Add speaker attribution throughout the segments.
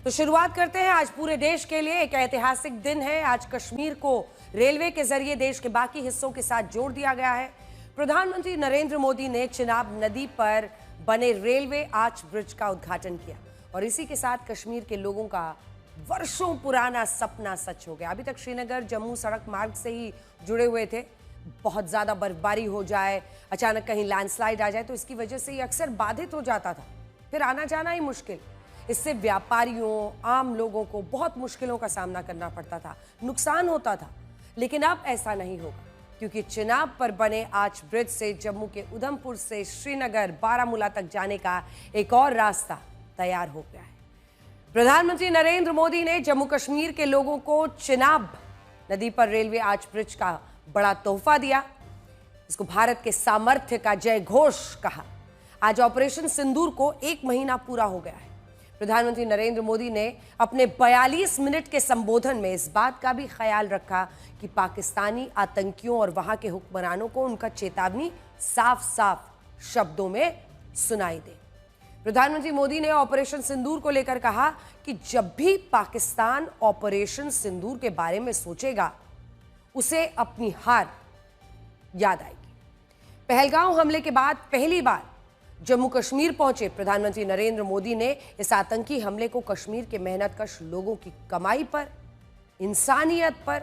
Speaker 1: तो शुरुआत करते हैं। आज पूरे देश के लिए एक ऐतिहासिक दिन है। आज कश्मीर को रेलवे के जरिए देश के बाकी हिस्सों के साथ जोड़ दिया गया है। प्रधानमंत्री नरेंद्र मोदी ने चिनाब नदी पर बने रेलवे आर्च ब्रिज का उद्घाटन किया और इसी के साथ कश्मीर के लोगों का वर्षों पुराना सपना सच हो गया। अभी तक श्रीनगर जम्मू सड़क मार्ग से ही जुड़े हुए थे। बहुत ज्यादा बर्फबारी हो जाए, अचानक कहीं लैंडस्लाइड आ जाए तो इसकी वजह से ये अक्सर बाधित हो जाता था, फिर आना जाना ही मुश्किल। इससे व्यापारियों, आम लोगों को बहुत मुश्किलों का सामना करना पड़ता था, नुकसान होता था। लेकिन अब ऐसा नहीं होगा क्योंकि चिनाब पर बने आर्च ब्रिज से जम्मू के उधमपुर से श्रीनगर, बारामूला तक जाने का एक और रास्ता तैयार हो गया है। प्रधानमंत्री नरेंद्र मोदी ने जम्मू कश्मीर के लोगों को चिनाब नदी पर रेलवे आर्च ब्रिज का बड़ा तोहफा दिया। इसको भारत के सामर्थ्य का जय घोष कहा। आज ऑपरेशन सिंदूर को 1 महीना पूरा हो गया है। प्रधानमंत्री नरेंद्र मोदी ने अपने 42 मिनट के संबोधन में इस बात का भी ख्याल रखा कि पाकिस्तानी आतंकियों और वहां के हुक्मरानों को उनका चेतावनी साफ साफ शब्दों में सुनाई दे। प्रधानमंत्री मोदी ने ऑपरेशन सिंदूर को लेकर कहा कि जब भी पाकिस्तान ऑपरेशन सिंदूर के बारे में सोचेगा उसे अपनी हार याद आएगी। पहलगांव हमले के बाद पहली बार जम्मू कश्मीर पहुंचे प्रधानमंत्री नरेंद्र मोदी ने इस आतंकी हमले को कश्मीर के मेहनतकश लोगों की कमाई पर, इंसानियत पर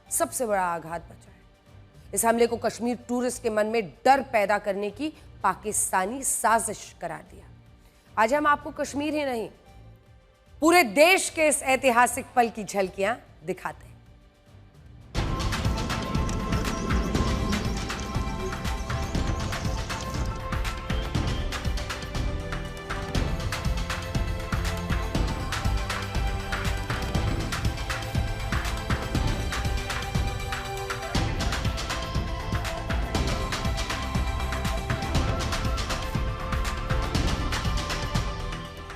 Speaker 1: सबसे बड़ा आघात बचाया। इस हमले को कश्मीर टूरिस्ट के मन में डर पैदा करने की पाकिस्तानी साजिश करार दिया। आज हम आपको कश्मीर ही नहीं, पूरे देश के इस ऐतिहासिक पल की झलकियां दिखाते हैं।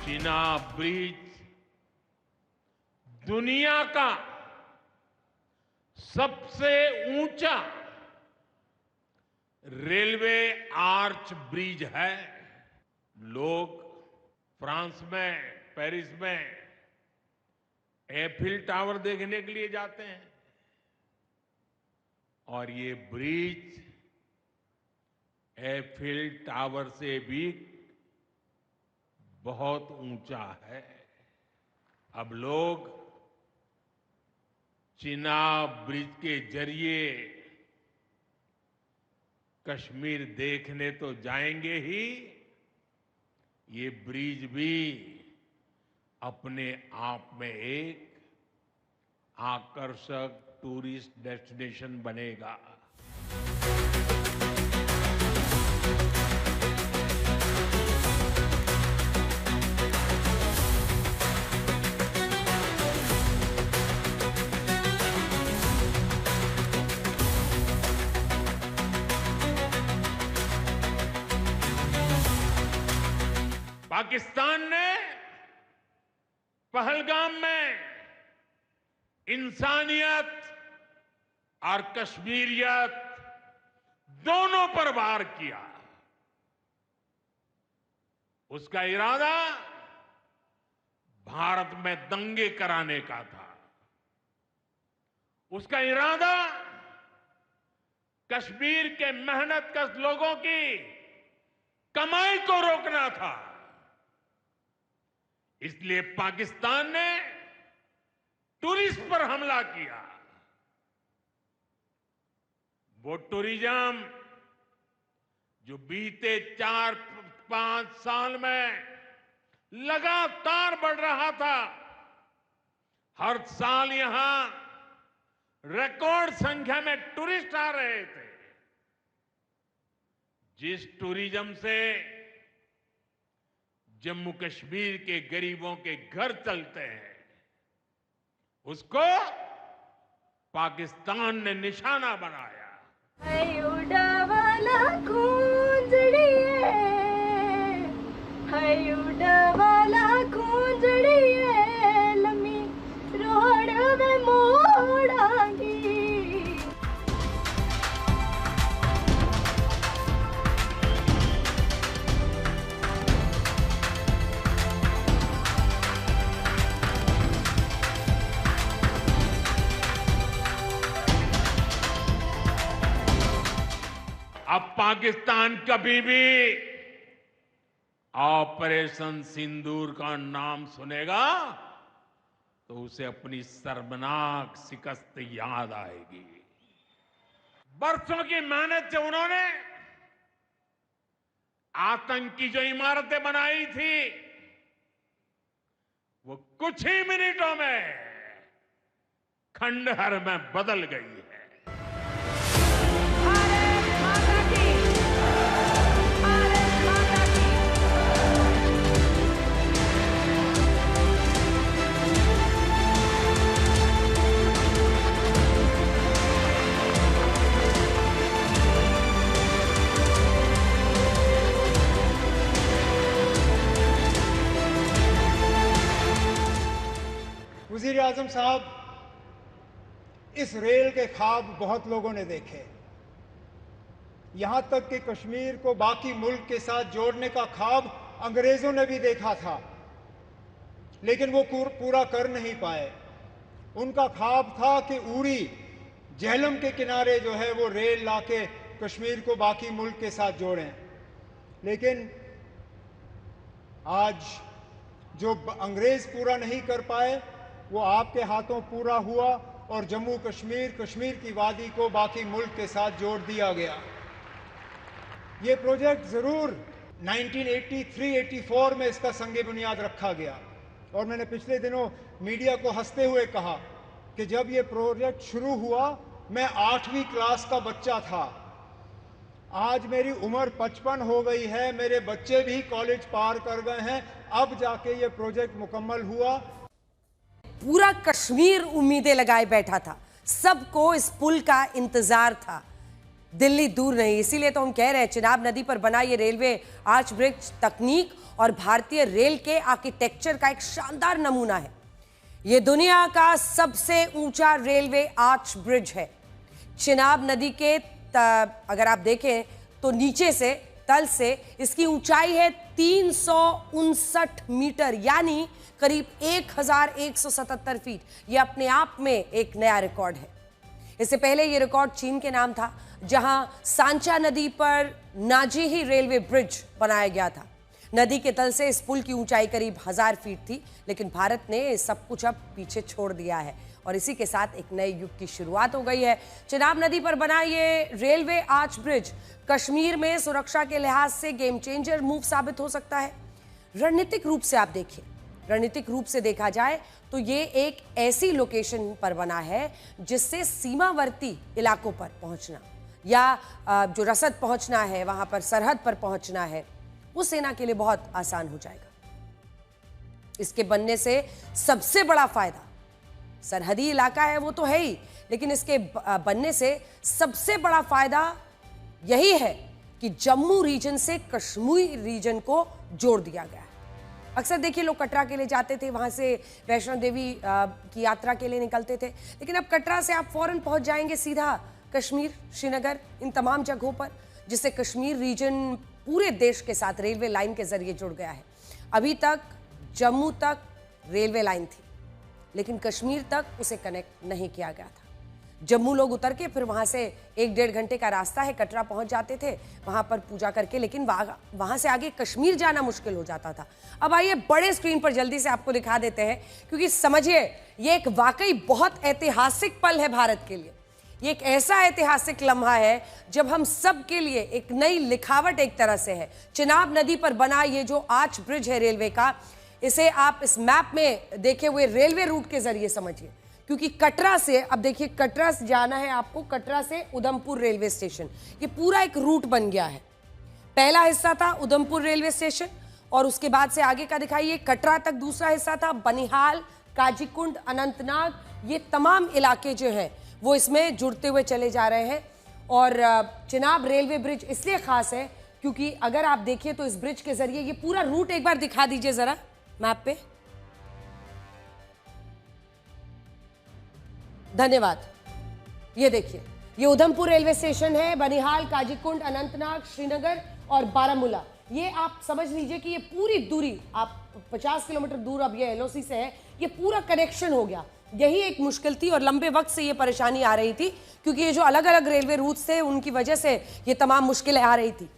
Speaker 2: चिनाब ब्रिज दुनिया का सबसे ऊंचा रेलवे आर्च ब्रिज है। लोग फ्रांस में, पेरिस में एफिल टावर देखने के लिए जाते हैं और ये ब्रिज एफिल टावर से भी बहुत ऊंचा है। अब लोग चिनाब ब्रिज के जरिए कश्मीर देखने तो जाएंगे ही, ये ब्रिज भी अपने आप में एक आकर्षक टूरिस्ट डेस्टिनेशन बनेगा। पाकिस्तान ने पहलगाम में इंसानियत और कश्मीरियत दोनों पर वार किया। उसका इरादा भारत में दंगे कराने का था। उसका इरादा कश्मीर के मेहनतकश लोगों की कमाई को रोकना था। इसलिए पाकिस्तान ने टूरिस्ट पर हमला किया। वो टूरिज्म जो बीते 4-5 साल में लगातार बढ़ रहा था, हर साल यहां रिकॉर्ड संख्या में टूरिस्ट आ रहे थे। जिस टूरिज्म से जम्मू कश्मीर के गरीबों के घर चलते हैं, उसको पाकिस्तान ने निशाना बनाया।
Speaker 3: उड़ावाला खूंजड़िए, उड़ावाला खूंजड़िए, लम्मी रोड में मोड़ांगी।
Speaker 2: पाकिस्तान कभी भी ऑपरेशन सिंदूर का नाम सुनेगा तो उसे अपनी शर्मनाक शिकस्त याद आएगी। बरसों की मेहनत से उन्होंने आतंक की जो इमारतें बनाई थी वो कुछ ही मिनटों में खंडहर में बदल गई है।
Speaker 1: भारत माता की, भारत माता की।
Speaker 4: वज़ीर आज़म साहब, इस रेल के ख्वाब बहुत लोगों ने देखे, यहां तक कि कश्मीर को बाकी मुल्क के साथ जोड़ने का ख्वाब अंग्रेजों ने भी देखा था, लेकिन वो पूरा कर नहीं पाए। उनका ख्वाब था कि उड़ी झेलम के किनारे जो है वो रेल लाके कश्मीर को बाकी मुल्क के साथ जोड़ें, लेकिन आज जो अंग्रेज पूरा नहीं कर पाए वो आपके हाथों पूरा हुआ और जम्मू कश्मीर, कश्मीर की वादी को बाकी मुल्क के साथ जोड़ दिया गया। ये प्रोजेक्ट ज़रूर 1983-84 में इसका संगे बुनियाद रखा गया, और मैंने पिछले दिनों मीडिया को हंसते हुए कहा कि जब ये प्रोजेक्ट शुरू हुआ मैं 8वीं क्लास का बच्चा था। आज मेरी उम्र 55 हो गई है, मेरे बच्चे भी कॉलेज पार कर गए हैं, अब जाके ये प्रोजेक्ट मुकम्मल हुआ।
Speaker 1: पूरा कश्मीर उम्मीदें लगाए बैठा था, सबको इस पुल का इंतजार था, दिल्ली दूर नहीं। इसीलिए तो हम कह रहे हैं चिनाब नदी पर बना ये रेलवे आर्च ब्रिज तकनीक और भारतीय रेल के आर्किटेक्चर का एक शानदार नमूना है। ये दुनिया का सबसे ऊंचा रेलवे आर्च ब्रिज है। चिनाब नदी के अगर आप देखें तो नीचे से, तल से इसकी ऊंचाई है 359 मीटर, यानी करीब 1177 फीट। यह अपने आप में एक नया रिकॉर्ड है। इससे पहले यह रिकॉर्ड चीन के नाम था, जहां सांचा नदी पर नाजीही रेलवे ब्रिज बनाया गया था। नदी के तल से इस पुल की ऊंचाई करीब 1000 फीट थी, लेकिन भारत ने सब कुछ अब पीछे छोड़ दिया है और इसी के साथ एक नए युग की शुरुआत हो गई है। चिनाब नदी पर बना ये रेलवे आर्च ब्रिज कश्मीर में सुरक्षा के लिहाज से गेम चेंजर मूव साबित हो सकता है। रणनीतिक रूप से आप देखिए, रणनीतिक रूप से देखा जाए तो ये एक ऐसी लोकेशन पर बना है जिससे सीमावर्ती इलाकों पर पहुंचना या जो रसद पहुंचना है, वहां पर सरहद पर पहुंचना है, वो सेना के लिए बहुत आसान हो जाएगा। इसके बनने से सबसे बड़ा फायदा, सरहदी इलाका है वो तो है ही, लेकिन इसके बनने से सबसे बड़ा फायदा यही है कि जम्मू रीजन से कश्मीर रीजन को जोड़ दिया गया है। अक्सर देखिए लोग कटरा के लिए जाते थे, वहां से वैष्णो देवी की यात्रा के लिए निकलते थे, लेकिन अब कटरा से आप फौरन पहुंच जाएंगे सीधा कश्मीर, श्रीनगर, इन तमाम जगहों पर, जिससे कश्मीर रीजन पूरे देश के साथ रेलवे लाइन के जरिए जुड़ गया है। अभी तक जम्मू तक रेलवे लाइन थी, लेकिन कश्मीर तक उसे कनेक्ट नहीं किया गया था। जम्मू लोग उतर के फिर वहां से 1-1.5 घंटे का रास्ता है, कटरा पहुंच जाते थे, वहां पर पूजा करके, लेकिन वहां से आगे कश्मीर जाना मुश्किल हो जाता था। अब आइए बड़े स्क्रीन पर जल्दी से आपको दिखा देते हैं, क्योंकि समझिए ये एक वाकई बहुत ऐतिहासिक पल है भारत के लिए। ये एक ऐसा ऐतिहासिक लम्हा है जब हम सब के लिए एक नई लिखावट एक तरह से है। चिनाब नदी पर बना ये जो आर्च ब्रिज है रेलवे का, इसे आप इस मैप में देखे हुए रेलवे रूट के जरिए समझिए, क्योंकि कटरा से, अब देखिए कटरा से जाना है आपको, कटरा से उधमपुर रेलवे स्टेशन, ये पूरा एक रूट बन गया है। पहला हिस्सा था उधमपुर रेलवे स्टेशन और उसके बाद से आगे का दिखाइए, कटरा तक दूसरा हिस्सा था, बनिहाल, काजीकुंड, अनंतनाग, ये तमाम इलाके जो हैं वो इसमें जुड़ते हुए चले जा रहे हैं। और चिनाब रेलवे ब्रिज इसलिए खास है क्योंकि अगर आप देखिए तो इस ब्रिज के जरिए ये पूरा रूट एक बार दिखा दीजिए जरा मैप पे। धन्यवाद। ये देखिए, ये उधमपुर रेलवे स्टेशन है, बनिहाल, काजीकुंड, अनंतनाग, श्रीनगर और बारामूला। ये आप समझ लीजिए कि ये पूरी दूरी, आप 50 किलोमीटर दूर अब ये एलओसी से है, ये पूरा कनेक्शन हो गया यही एक मुश्किल थी और लंबे वक्त से ये परेशानी आ रही थी, क्योंकि ये जो अलग अलग रेलवे रूट्स थे उनकी वजह से ये तमाम मुश्किलें आ रही थी।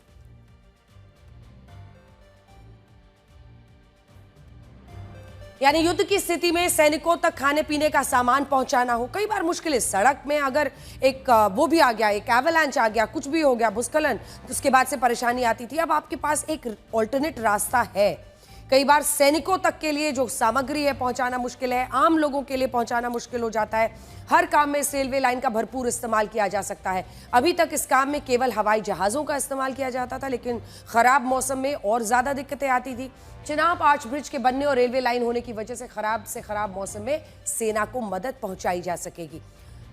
Speaker 1: यानी युद्ध की स्थिति में सैनिकों तक खाने पीने का सामान पहुंचाना हो, कई बार मुश्किल है। सड़क में अगर एक वो भी आ गया, एक एवलांच आ गया, कुछ भी हो गया, भूस्खलन, तो उसके बाद से परेशानी आती थी। अब आपके पास एक ऑल्टरनेट रास्ता है। कई बार सैनिकों तक के लिए जो सामग्री है पहुंचाना मुश्किल है, आम लोगों के लिए पहुंचाना मुश्किल हो जाता है। हर काम में इस रेलवे लाइन का भरपूर इस्तेमाल किया जा सकता है। अभी तक इस काम में केवल हवाई जहाज़ों का इस्तेमाल किया जाता था, लेकिन खराब मौसम में और ज़्यादा दिक्कतें आती थी। चिनाब आर्च ब्रिज के बनने और रेलवे लाइन होने की वजह से खराब मौसम में सेना को मदद पहुंचाई जा सकेगी।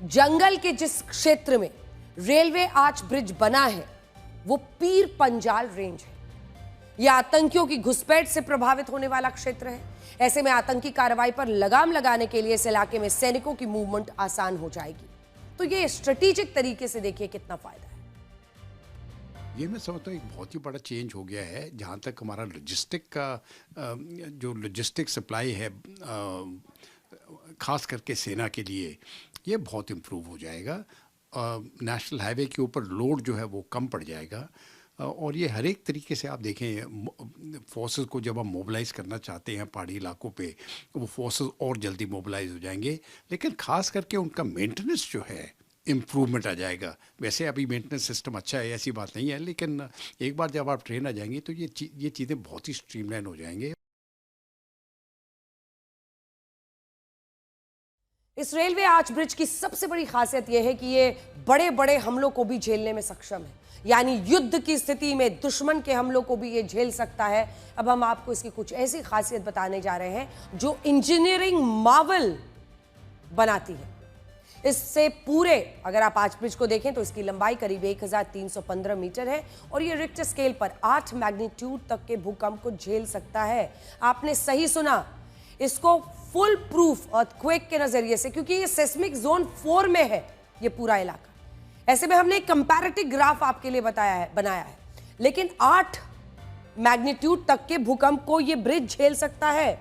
Speaker 1: जंगल के जिस क्षेत्र में रेलवे आर्च ब्रिज बना है वो पीर पंजाल रेंज है। यह आतंकियों की घुसपैठ से प्रभावित होने वाला क्षेत्र है। ऐसे में आतंकी कार्रवाई पर लगाम लगाने के लिए इस इलाके में सैनिकों की मूवमेंट आसान हो जाएगी। तो ये स्ट्रेटेजिक तरीके से देखिए कितना फायदा है।
Speaker 5: ये मैं समझता हूँ एक बहुत ही बड़ा चेंज हो गया है। जहाँ तक हमारा लॉजिस्टिक का जो लॉजिस्टिक सप्लाई है, ख़ास करके सेना के लिए, ये बहुत इम्प्रूव हो जाएगा। नेशनल हाईवे के ऊपर लोड जो है वो कम पड़ जाएगा। और ये हर एक तरीके से आप देखें, फोर्सेस को जब हम मोबिलाइज़ करना चाहते हैं पहाड़ी इलाकों पे, वो फोर्सेस और जल्दी मोबिलाइज हो जाएंगे। लेकिन ख़ास करके उनका मेंटेनेंस जो है इम्प्रूवमेंट आ जाएगा। वैसे अभी मेंटेनेंस सिस्टम अच्छा है, ऐसी बात नहीं है, लेकिन एक बार जब आप ट्रेन आ जाएंगे तो ये चीज़ें बहुत ही स्ट्रीमलाइन हो जाएंगे।
Speaker 1: इस रेलवे आर्च ब्रिज की सबसे बड़ी खासियत यह है कि ये बड़े बड़े हमलों को भी झेलने में सक्षम है। यानी युद्ध की स्थिति में दुश्मन के हमलों को भी ये झेल सकता है। अब हम आपको इसकी कुछ ऐसी खासियत बताने जा रहे हैं जो इंजीनियरिंग मार्वल बनाती है। इससे पूरे, अगर आप आर्च ब्रिज को देखें तो इसकी लंबाई करीब 1315 मीटर है और ये रिक्टर स्केल पर 8 मैग्नीट्यूड तक के भूकंप को झेल सकता है। आपने सही सुना, इसको फुल प्रूफ अर्थक्वेक के नजरिए से, क्योंकि ये सेस्मिक जोन 4 में है ये पूरा इलाका। ऐसे में हमने एक कंपैरेटिव ग्राफ आपके लिए बनाया है। लेकिन 8 मैग्नीट्यूड तक के भूकंप को ये ब्रिज झेल सकता है।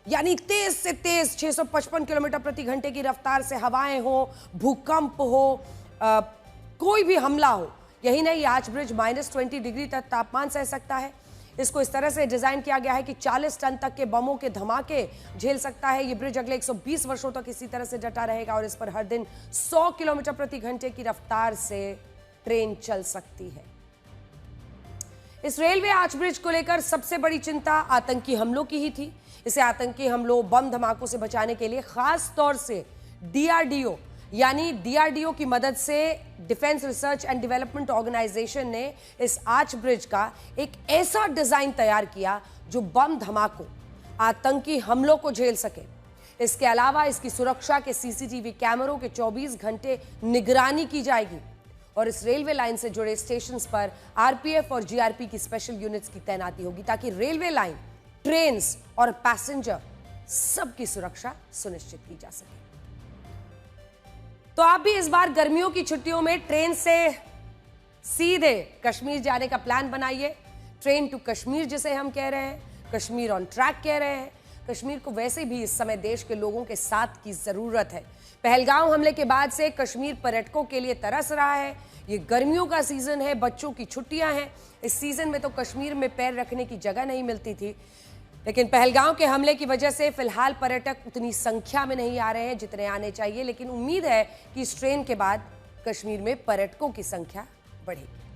Speaker 1: यानी तेज से तेज 655 किलोमीटर प्रति घंटे की रफ्तार से हवाएं हो, भूकंप हो, कोई भी हमला हो। यही नहीं, आर्च ब्रिज -20 डिग्री तक तापमान सह सकता है। इसको इस तरह से डिजाइन किया गया है कि 40 टन तक के बमों के धमाके झेल सकता है। ये ब्रिज अगले 120 वर्षों तक इसी तरह से डटा रहेगा और इस पर हर दिन 100 किलोमीटर प्रति घंटे की रफ्तार से ट्रेन चल सकती है। इस रेलवे आर्च ब्रिज को लेकर सबसे बड़ी चिंता आतंकी हमलों की ही थी। इसे आतंकी हमलों, बम धमाकों से बचाने के लिए खास तौर से DRDO यानी DRDO की मदद से defence research and development organisation ने इस आर्च ब्रिज का एक ऐसा डिजाइन तैयार किया जो बम धमाकों, आतंकी हमलों को झेल सके। इसके अलावा इसकी सुरक्षा के CCTV कैमरों के 24 घंटे निगरानी की जाएगी और इस रेलवे लाइन से जुड़े स्टेशंस पर RPF और GRP की स्पेशल यूनिट्स की तैनाती होगी ताकि रेलवे लाइन, ट्रेन्स और पैसेंजर सबकी सुरक्षा सुनिश्चित की जा सके। तो आप भी इस बार गर्मियों की छुट्टियों में ट्रेन से सीधे कश्मीर जाने का प्लान बनाइए। ट्रेन टू कश्मीर जिसे हम कह रहे हैं, कश्मीर ऑन ट्रैक कह रहे हैं। कश्मीर को वैसे भी इस समय देश के लोगों के साथ की जरूरत है। पहलगाम हमले के बाद से कश्मीर पर्यटकों के लिए तरस रहा है। ये गर्मियों का सीजन है, बच्चों की छुट्टियां हैं। इस सीजन में तो कश्मीर में पैर रखने की जगह नहीं मिलती थी, लेकिन पहलगाम के हमले की वजह से फिलहाल पर्यटक उतनी संख्या में नहीं आ रहे हैं जितने आने चाहिए। लेकिन उम्मीद है कि इस ट्रेन के बाद कश्मीर में पर्यटकों की संख्या बढ़ेगी।